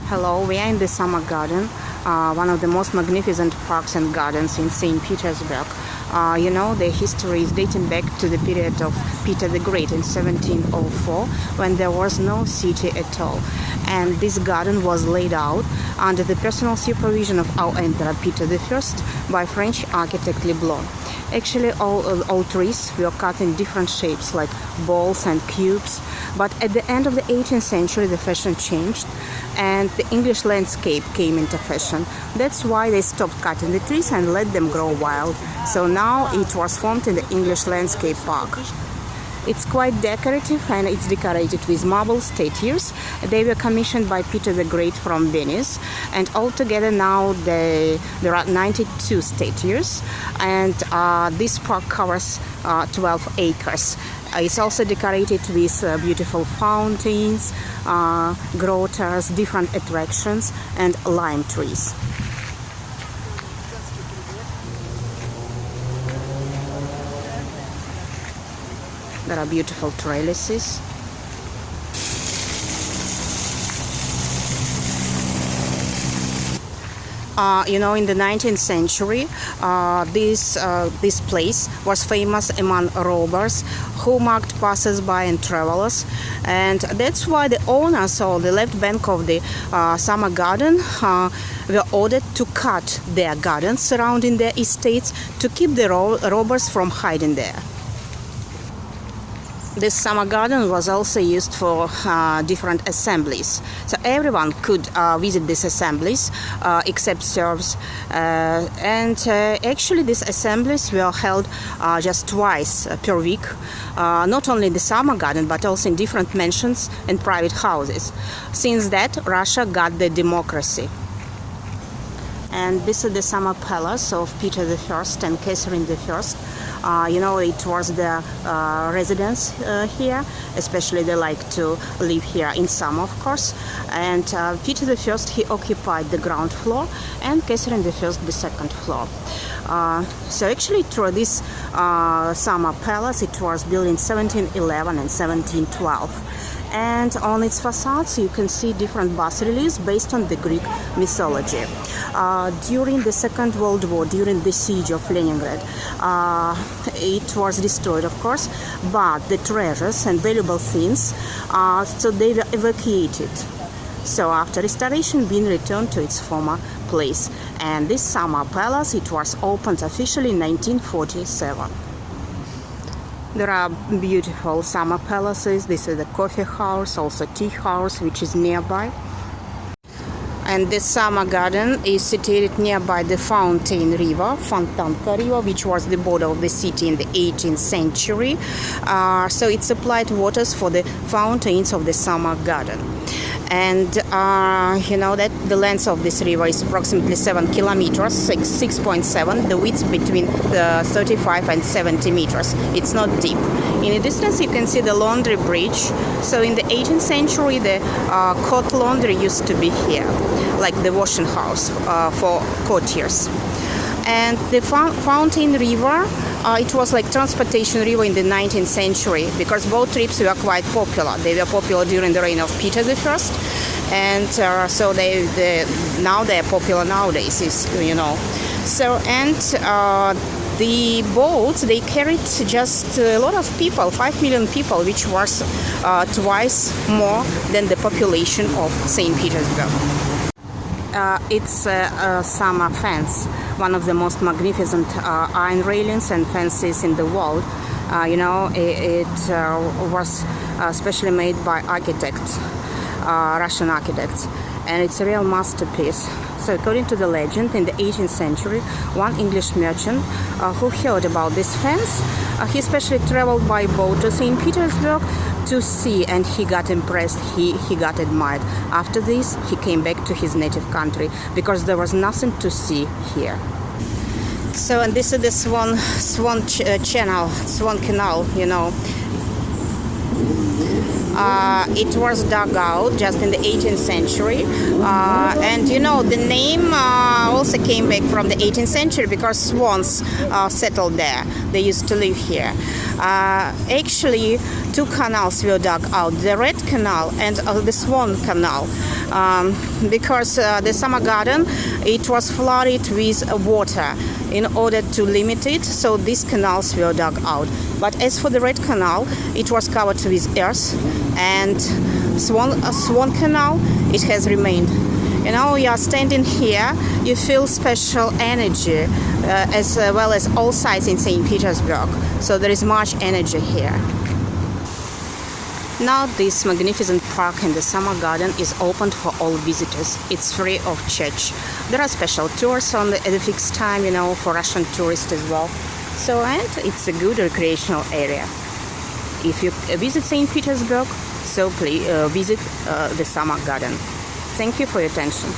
Hello, we are in the Summer Garden, one of the most magnificent parks and gardens in St. Petersburg. The history is dating back to the period of Peter the Great in 1704, when there was no city at all. And this garden was laid out under the personal supervision of our Emperor Peter I by French architect Leblon. Actually, all trees were cut in different shapes, like balls and cubes. But at the end of the 18th century, the fashion changed, and the English landscape came into fashion. That's why they stopped cutting the trees and let them grow wild. So now it was formed in the English Landscape Park. It's quite decorative, and it's decorated with marble statues. They were commissioned by Peter the Great from Venice, and altogether now there are 92 statues, and this park covers 12 acres. It's also decorated with beautiful fountains, grottos, different attractions, and lime trees. There are beautiful trellises. In the 19th century, this place was famous among robbers who marked passers-by and travelers, and that's why the owners of the left bank of the Summer Garden were ordered to cut their gardens surrounding their estates to keep the robbers from hiding there. This Summer Garden was also used for different assemblies. So everyone could visit these assemblies except serfs. Actually, these assemblies were held just twice per week, not only in the Summer Garden, but also in different mansions and private houses. Since that, Russia got the democracy. And this is the summer palace of Peter I and Catherine I. It was their residence here, especially they like to live here in summer, of course. And Peter I, he occupied the ground floor, and Catherine I, the second floor. So actually, through this summer palace, it was built in 1711 and 1712. And on its facades you can see different bas-reliefs based on the Greek mythology. During the Second World War, during the siege of Leningrad, it was destroyed, of course, but the treasures and valuable things, so they were evacuated. So after restoration, being returned to its former place. And this summer palace, it was opened officially in 1947. There are beautiful summer palaces. This is the coffee house, also tea house, which is nearby. And this summer garden is situated nearby the Fountain River, Fontanka River, which was the border of the city in the 18th century. So it supplied waters for the fountains of the summer garden. And that the length of this river is approximately 7 kilometers, 6.7, the width between the 35 and 70 meters. It's not deep. In the distance you can see the laundry bridge. So in the 18th century the court laundry used to be here, like the washing house for courtiers. And the Fountain River, it was like transportation river in the 19th century, because boat trips were quite popular. They were popular during the reign of Peter I, and so now they are popular nowadays. So the boats, they carried just a lot of people, 5 million people, which was twice more than the population of St. Petersburg. It's a summer fence, one of the most magnificent iron railings and fences in the world. It was specially made by architects, Russian architects, and it's a real masterpiece. So according to the legend, in the 18th century, one English merchant who heard about this fence, he especially traveled by boat to St. Petersburg to see, and he got impressed, he got admired. After this, he came back to his native country, because there was nothing to see here. So, and this is the Swan Canal. It was dug out just in the 18th century. And you know, the name also came back from the 18th century because swans settled there. They used to live here. Actually, two canals were dug out, the Red Canal and the Swan Canal. Because the summer garden, it was flooded with water. In order to limit it, so these canals were dug out. But as for the Red Canal, it was covered with earth, and Swan Canal, it has remained. You know, you are standing here, you feel special energy, as well as all sites in St. Petersburg. So there is much energy here. Now this magnificent park in the summer garden is open for all visitors. It's free of charge. There are special tours at a fixed time, you know, for Russian tourists as well. So, and it's a good recreational area. If you visit St. Petersburg, so please visit the summer garden. Thank you for your attention.